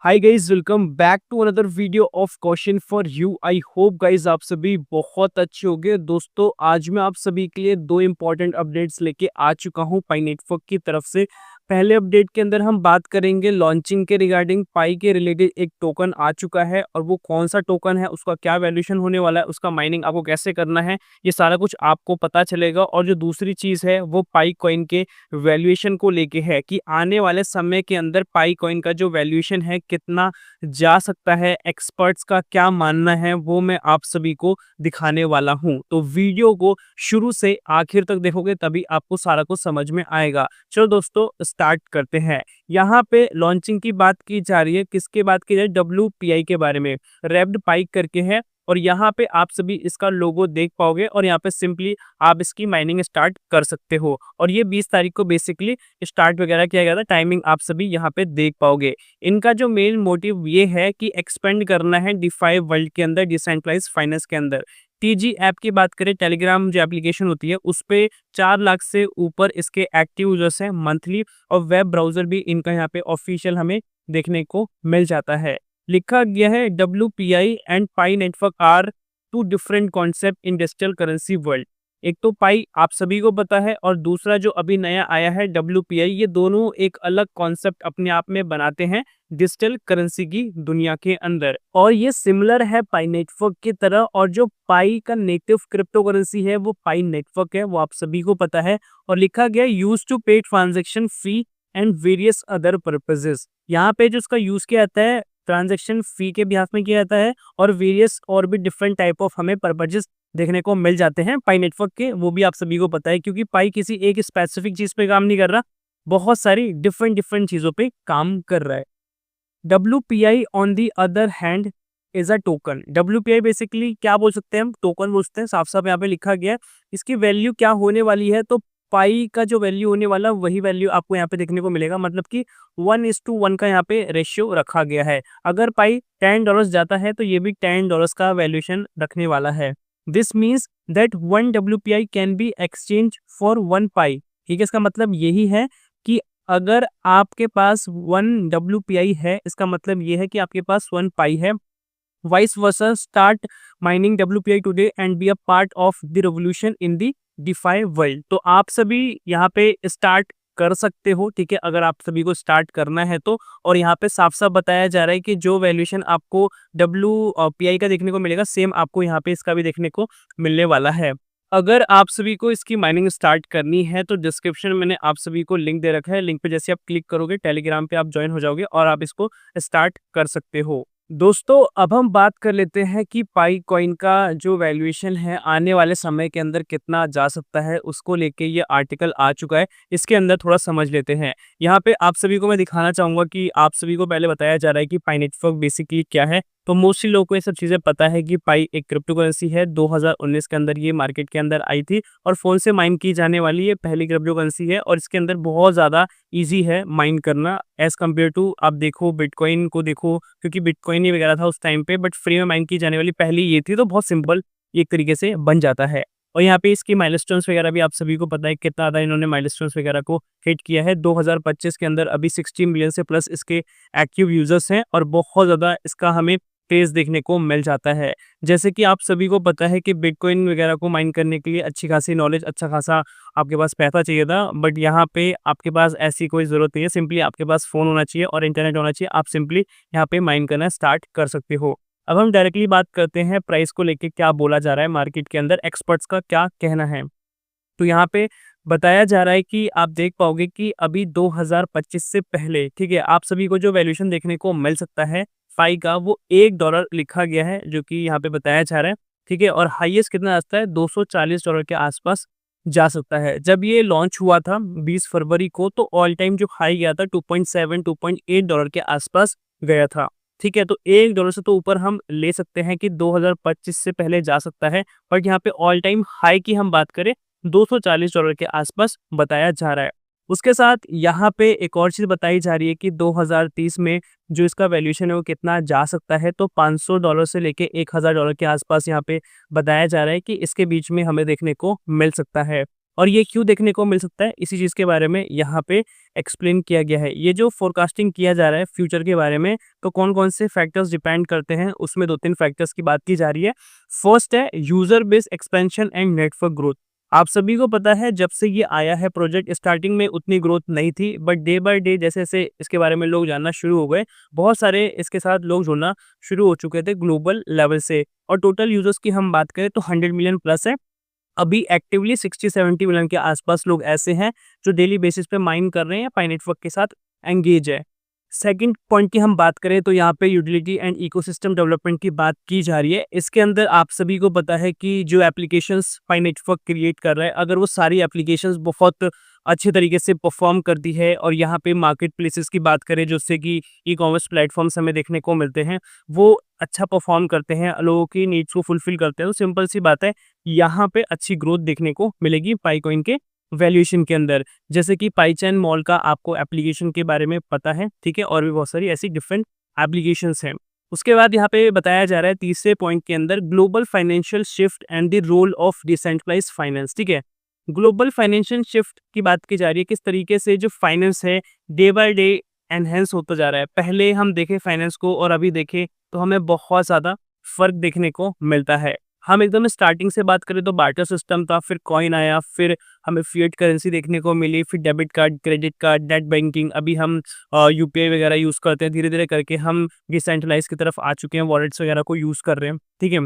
Hi guys, welcome back to another video of question for you. I hope guys आप सभी बहुत अच्छे होंगे। दोस्तों, आज मैं आप सभी के लिए दो इंपॉर्टेंट अपडेट्स लेके आ चुका हूं पाई नेटवर्क की तरफ से। पहले अपडेट के अंदर हम बात करेंगे लॉन्चिंग के रिगार्डिंग। पाई के रिलेटेड एक टोकन आ चुका है और वो कौन सा टोकन है, उसका क्या वैल्यूएशन होने वाला है, उसका माइनिंग आपको कैसे करना है, ये सारा कुछ आपको पता चलेगा। और जो दूसरी चीज़ है वो पाई कॉइन के वैल्यूएशन को लेके है कि आने वाले समय के अंदर पाई कॉइन का जो वैल्यूएशन है कितना जा सकता है, एक्सपर्ट्स का क्या मानना है, वो मैं आप सभी को दिखाने वाला हूं। तो वीडियो को शुरू से आखिर तक देखोगे तभी आपको सारा कुछ समझ में आएगा। चलो दोस्तों, स्टार्ट करते हैं। यहाँ पे लॉन्चिंग की बात की जा रही है, किसके बात की जाए, WPI के बारे में। रैप्ड पाई करके है और यहाँ पे आप सभी इसका लोगो देख पाओगे और यहाँ पे सिंपली आप इसकी माइनिंग स्टार्ट कर सकते हो। और ये 20 तारीख को बेसिकली स्टार्ट वगैरह किया गया था। टाइमिंग आप सभी यहाँ पे देख पाओगे। इनका जो मेन मोटिव ये है कि एक्सपेंड करना है डिफाई वर्ल्ड के अंदर, डिसेंट्रलाइज्ड फाइनेंस के अंदर। टीजी ऐप की बात करें, टेलीग्राम जो एप्लीकेशन होती है उस पे 4 लाख से ऊपर इसके एक्टिव यूजर्स हैं मंथली। और वेब ब्राउजर भी इनका यहाँ पे ऑफिशियल हमें देखने को मिल जाता है। लिखा गया है WPI and pi network are two different concept in digital currency world. एक तो पाई आप सभी को पता है और दूसरा जो अभी नया आया है WPI, ये दोनों एक अलग कॉन्सेप्ट अपने आप में बनाते हैं डिजिटल करेंसी की दुनिया के अंदर। और ये सिमिलर है पाई नेटवर्क की तरह। और जो पाई का नेटिव क्रिप्टो करेंसी है वो पाई नेटवर्क है, वो आप सभी को पता है। और लिखा गया यूज टू पे transaction fee and various other purposes. यहाँ पे जो उसका यूज किया जाता है ट्रांजैक्शन फी के बिहाफ में किया जाता है और वेरियस और भी डिफरेंट टाइप ऑफ हमें पर्पजेस देखने को मिल जाते हैं पाई नेटवर्क के। वो भी आप सभी को पता है क्योंकि पाई किसी एक स्पेसिफिक चीज पे काम नहीं कर रहा, बहुत सारी डिफरेंट डिफरेंट चीजों पे काम कर रहा है। WPI on the other hand is a token. WPI basically क्या बोल सकते हैं हम, टोकन बोलते हैं। साफ साफ यहाँ पे लिखा गया है। इसकी वैल्यू क्या होने वाली है, तो पाई का जो वैल्यू होने वाला वही वैल्यू आपको यहाँ पे देखने को मिलेगा। मतलब कि 1:1 का यहाँ पे रेशियो रखा गया है। अगर पाई $10 जाता है तो ये भी $10 का वैल्यूएशन रखने वाला है। This means that 1 WPI can be exchange for 1 पाई। ठीक है, इसका मतलब यही है कि अगर आपके पास 1 WPI है, इसका मतलब ये है कि आपके पास 1 पाई है। Vice versa, start mining WPI today and be a part of the revolution in the DeFi world. तो आप सभी यहाँ पे स्टार्ट कर सकते हो। ठीक है, अगर आप सभी को स्टार्ट करना है तो। और यहाँ पे साफ साफ बताया जा रहा है कि जो वैल्यूएशन आपको WPI का देखने को मिलेगा, सेम आपको यहाँ पे इसका भी देखने को मिलने वाला है। अगर आप सभी को इसकी माइनिंग स्टार्ट करनी है तो डिस्क्रिप्शन में मैंने आप सभी को लिंक दे रखा है। लिंक पे जैसे आप क्लिक करोगे टेलीग्राम पे आप ज्वाइन हो जाओगे और आप इसको स्टार्ट कर सकते हो। दोस्तों, अब हम बात कर लेते हैं कि पाई कॉइन का जो वैल्यूएशन है आने वाले समय के अंदर कितना जा सकता है, उसको लेके ये आर्टिकल आ चुका है। इसके अंदर थोड़ा समझ लेते हैं। यहाँ पे आप सभी को मैं दिखाना चाहूंगा कि आप सभी को पहले बताया जा रहा है कि पाई नेटवर्क बेसिकली क्या है। तो मोस्टली लोगों को ये सब चीज़ें पता है कि पाई एक क्रिप्टो करेंसी है। 2019 के अंदर ये मार्केट के अंदर आई थी और फ़ोन से माइन की जाने वाली ये पहली क्रिप्टो करेंसी है। और इसके अंदर बहुत ज़्यादा ईजी है माइन करना एज़ कम्पेयर टू, आप देखो बिटकॉइन को देखो, क्योंकि बिटकॉइन ही वगैरह था उस टाइम पे, बट फ्री में माइन की जाने वाली पहली ये थी। तो बहुत सिंपल एक तरीके से बन जाता है। और यहाँ पे इसकी माइलस्टोन्स वगैरह भी आप सभी को पता है कितना ज़्यादा इन्होंने माइलस्टोन्स वगैरह को हिट किया है। 2025 के अंदर अभी 60 मिलियन से प्लस इसके एक्टिव यूजर्स हैं और बहुत ज़्यादा इसका हमें क्रेज़ देखने को मिल जाता है। जैसे कि आप सभी को पता है कि बिटकॉइन वगैरह को माइन करने के लिए अच्छी खासी नॉलेज, अच्छा खासा आपके पास पैसा चाहिए था। बट यहाँ पे आपके पास ऐसी कोई ज़रूरत नहीं है। सिंपली आपके पास फ़ोन होना चाहिए और इंटरनेट होना चाहिए। आप सिंपली यहाँ पे माइन करना स्टार्ट कर सकते हो। अब हम डायरेक्टली बात करते हैं प्राइस को लेके क्या बोला जा रहा है मार्केट के अंदर, एक्सपर्ट्स का क्या कहना है। तो यहाँ पे बताया जा रहा है कि आप देख पाओगे कि अभी 2025 से पहले, ठीक है, आप सभी को जो वैल्यूएशन देखने को मिल सकता है पाई का, वो $1 लिखा गया है, जो कि यहाँ पे बताया जा रहा है। ठीक है, और हाईएस्ट कितना आता है, $240 के आसपास जा सकता है। जब ये लॉन्च हुआ था 20 फरवरी को, तो ऑल टाइम जो हाई गया था 2.7 $2.8 के आसपास गया था। ठीक है, तो $1 से तो ऊपर हम ले सकते हैं कि 2025 से पहले जा सकता है। बट यहाँ पे ऑल टाइम हाई की हम बात करें, $240 के आसपास बताया जा रहा है। उसके साथ यहाँ पे एक और चीज़ बताई जा रही है कि 2030 में जो इसका वैल्यूएशन है वो कितना जा सकता है, तो $500 से लेके $1000 के आसपास यहाँ पे बताया जा रहा है कि इसके बीच में हमें देखने को मिल सकता है। और ये क्यों देखने को मिल सकता है, इसी चीज़ के बारे में यहाँ पे एक्सप्लेन किया गया है। ये जो फोरकास्टिंग किया जा रहा है फ्यूचर के बारे में, तो कौन-कौन से फैक्टर्स डिपेंड करते हैं, उसमें 2-3 फैक्टर्स की बात की जा रही है। फर्स्ट है user base expansion and network growth. आप सभी को पता है जब से ये आया है प्रोजेक्ट, स्टार्टिंग में उतनी ग्रोथ नहीं थी, बट डे बाय डे जैसे-जैसे इसके बारे में लोग जानना शुरू हो गए, बहुत सारे इसके साथ लोग जुड़ना शुरू हो चुके थे ग्लोबल लेवल से। और टोटल यूज़र्स की हम बात करें तो 100 मिलियन प्लस है। अभी एक्टिवली 60-70 मिलियन के आसपास लोग ऐसे हैं जो डेली बेसिस पे माइन कर रहे हैं, पाई नेटवर्क के साथ एंगेज है। सेकंड पॉइंट की हम बात करें तो यहाँ पे यूटिलिटी एंड इकोसिस्टम डेवलपमेंट की बात की जा रही है। इसके अंदर आप सभी को पता है कि जो एप्लीकेशंस पाई नेटवर्क क्रिएट कर रहा है, अगर वो सारी एप्लीकेशंस बहुत अच्छे तरीके से परफॉर्म करती है, और यहाँ पे मार्केट प्लेसेस की बात करें जिससे कि ई कॉमर्स प्लेटफॉर्म्स हमें देखने को मिलते हैं, वो अच्छा परफॉर्म करते हैं, लोगों की नीड्स को फुलफिल करते हैं, तो सिंपल सी बात है, यहाँ पे अच्छी ग्रोथ देखने को मिलेगी पाई कॉइन के वैल्यूएशन के अंदर। जैसे कि पाईचैन मॉल का आपको एप्लीकेशन के बारे में पता है, ठीक है, और भी बहुत सारी ऐसी डिफरेंट एप्लीकेशंस हैं। उसके बाद यहाँ पे बताया जा रहा है तीसरे पॉइंट के अंदर global financial shift and the role of decentralized finance, ठीक है। ग्लोबल फाइनेंशियल शिफ्ट की बात की जा रही है, किस तरीके से जो फाइनेंस है डे बाय डे एनहेंस होता जा रहा है। पहले हम देखें फाइनेंस को और अभी देखें तो हमें बहुत ज़्यादा फ़र्क देखने को मिलता है। हम एकदम स्टार्टिंग से बात करें तो बार्टर सिस्टम था, फिर कॉइन आया, फिर हमें फिएट करेंसी देखने को मिली, फिर debit card, credit card, net banking, अभी हम यूपीआई वगैरह यूज़ करते हैं। धीरे-धीरे करके हम डिसेंट्रलाइज़ की तरफ आ चुके हैं, वॉलेट्स वगैरह को यूज़ कर रहे हैं, ठीक है।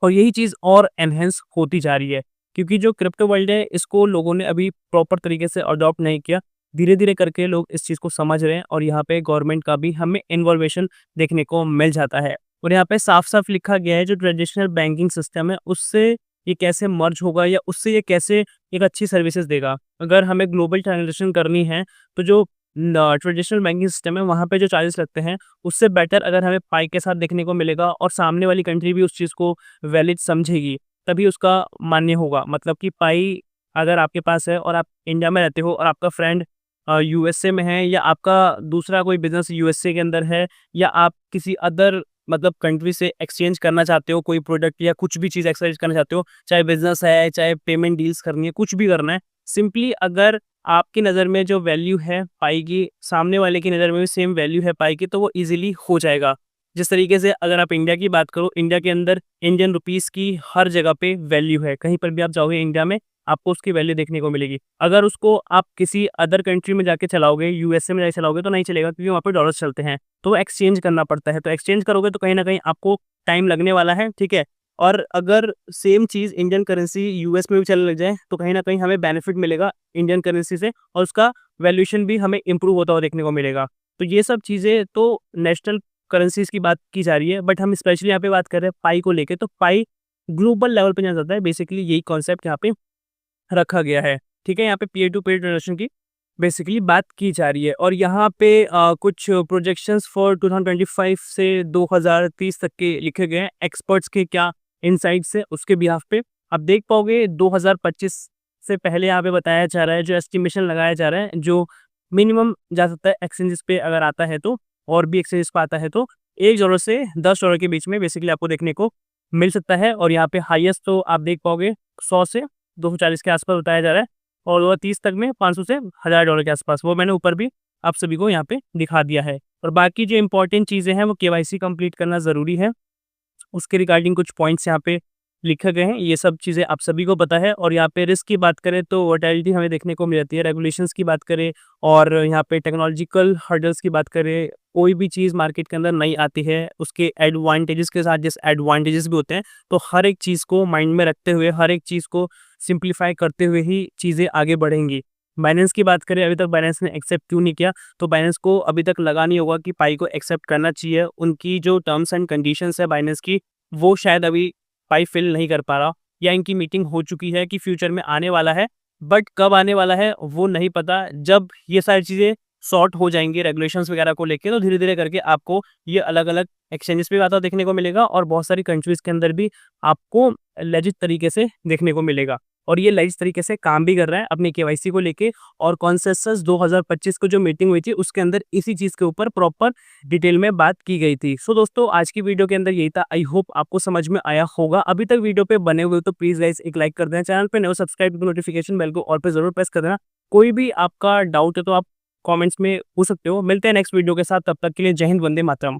और यही चीज़ और एनहेंस होती जा रही है, क्योंकि जो क्रिप्टो वर्ल्ड है इसको लोगों ने अभी प्रॉपर तरीके से अडॉप्ट नहीं किया। धीरे-धीरे करके लोग इस चीज़ को समझ रहे हैं, और यहाँ पे गवर्नमेंट का भी हमें इन्वॉल्वेशन देखने को मिल जाता है। और यहाँ पे साफ-साफ लिखा गया है जो ट्रेडिशनल बैंकिंग सिस्टम है उससे ये कैसे मर्ज होगा, या उससे ये कैसे एक अच्छी सर्विसेज़ देगा। अगर हमें ग्लोबल ट्रांज़ैक्शन करनी है तो जो ट्रेडिशनल बैंकिंग सिस्टम है वहाँ पे जो चार्जेस लगते हैं उससे बेटर अगर हमें पाई के साथ देखने को मिलेगा, और सामने वाली कंट्री भी उस चीज़ को वैलिड समझेगी, तभी उसका मान्य होगा। मतलब कि पाई अगर आपके पास है और आप इंडिया में रहते हो, और आपका फ्रेंड यूएसए में है, या आपका दूसरा कोई बिज़नेस यूएसए के अंदर है, या आप किसी अदर मतलब कंट्री से एक्सचेंज करना चाहते हो, कोई प्रोडक्ट या कुछ भी चीज़ एक्सचेंज करना चाहते हो, चाहे बिज़नेस है, चाहे पेमेंट डील्स करनी है, कुछ भी करना है, सिंपली अगर आपकी नज़र में जो वैल्यू है पाई की, सामने वाले की नज़र में भी सेम वैल्यू है पाई की, तो वो ईज़िली हो जाएगा। जिस तरीके से अगर आप इंडिया की बात करो, इंडिया के अंदर इंडियन रुपीस की हर जगह पे वैल्यू है। कहीं पर भी आप जाओगे इंडिया में, आपको उसकी वैल्यू देखने को मिलेगी। अगर उसको आप किसी अदर कंट्री में जाके चलाओगे, यूएसए में जाके चलाओगे, तो नहीं चलेगा, क्योंकि वहाँ पे डॉलर्स चलते हैं। तो एक्सचेंज करना पड़ता है। तो एक्सचेंज करोगे तो कहीं न कहीं आपको टाइम लगने वाला है, ठीक है? और अगर सेम चीज़ इंडियन करेंसी यूएस में भी चलने लग जाए, तो कहीं न कहीं हमें बेनिफिट मिलेगा इंडियन करेंसी से, और उसका वैल्यूएशन भी हमें इम्प्रूव होता हुआ देखने को मिलेगा। तो ये सब चीज़ें तो नेशनल करेंसीज़ की बात की जा रही है, बट हम स्पेशली यहाँ पे बात कर रहे हैं पाई को लेके। तो पाई ग्लोबल लेवल पे जाना जाता है, बेसिकली यही कॉन्सेप्ट यहाँ पे रखा गया है, ठीक है? यहाँ पे पीयर टू पीयर ट्रांज़ैक्शन की बेसिकली बात की जा रही है, और यहाँ पे कुछ प्रोजेक्शंस फॉर 2025 से 2030 तक के लिखे गए हैं। एक्सपर्ट्स के क्या इनसाइट्स है उसके बिहाफ पे आप देख पाओगे। 2025 से पहले यहाँ पे बताया जा रहा है, जो एस्टिमेशन लगाया जा रहा है, जो मिनिमम जा सकता है एक्सचेंजेस पे अगर आता है तो, और भी एक्सचेंजेस पे आता है तो $1 से $10 के बीच में बेसिकली आपको देखने को मिल सकता है। और यहाँ पे हाईएस्ट तो आप देख पाओगे 100 से 240 के आसपास बताया जा रहा है, और 2030 तक में 500 से $1000 के आसपास। वो मैंने ऊपर भी आप सभी को यहाँ पे दिखा दिया है। और बाकी जो इंपॉर्टेंट चीज़ें हैं वो केवाईसी कंप्लीट करना ज़रूरी है। उसके रिगार्डिंग कुछ पॉइंट्स यहाँ पे लिखे गए हैं। ये सब चीज़ें आप सभी को पता है। और यहाँ पे रिस्क की बात करें तो वोलेटिलिटी हमें देखने को मिल जाती है। रेगुलेशंस की बात करें और यहाँ पे टेक्नोलॉजिकल हर्डल्स की बात करें, कोई भी चीज़ मार्केट के अंदर नई आती है, उसके एडवांटेजेस के साथ डिसएडवांटेजेस भी होते हैं। तो हर एक चीज़ को माइंड में रखते हुए, हर एक चीज़ को सिंप्लीफाई करते हुए ही चीज़ें आगे बढ़ेंगी। बाइनेंस की बात करें, अभी तक बाइनेंस ने एक्सेप्ट क्यों नहीं किया? तो बाइनेंस को अभी तक लगा नहीं होगा कि पाई को एक्सेप्ट करना चाहिए। उनकी जो टर्म्स एंड कंडीशंस है बाइनेंस की, वो शायद अभी पाई फिल नहीं कर पा रहा, या इनकी मीटिंग हो चुकी है कि फ्यूचर में आने वाला है, बट कब आने वाला है वो नहीं पता। जब ये सारी चीज़ें सॉर्ट हो जाएंगी रेगुलेशंस वगैरह को लेके, तो धीरे धीरे करके आपको ये अलग अलग एक्सचेंजेस पे आता देखने को मिलेगा, और बहुत सारी कंट्रीज़ के अंदर भी आपको लेजिट तरीके से देखने को मिलेगा। और ये इस तरीके से काम भी कर रहा है अपनी केवाईसी को लेके। और कॉन्सेंसस 2025 को जो मीटिंग हुई थी उसके अंदर इसी चीज़ के ऊपर प्रॉपर डिटेल में बात की गई थी। सो दोस्तों आज की वीडियो के अंदर यही था। आई होप आपको समझ में आया होगा। अभी तक वीडियो पे बने हुए हो तो प्लीज़ गाइस एक लाइक कर देना, चैनल पे नए हो सब्सक्राइब नोटिफिकेशन बेल को ऑल पे ज़रूर प्रेस कर देना। कोई भी आपका डाउट है तो आप कमेंट्स में पूछ सकते हो। मिलते हैं नेक्स्ट वीडियो के साथ, तब तक के लिए जय हिंद, वंदे मातरम।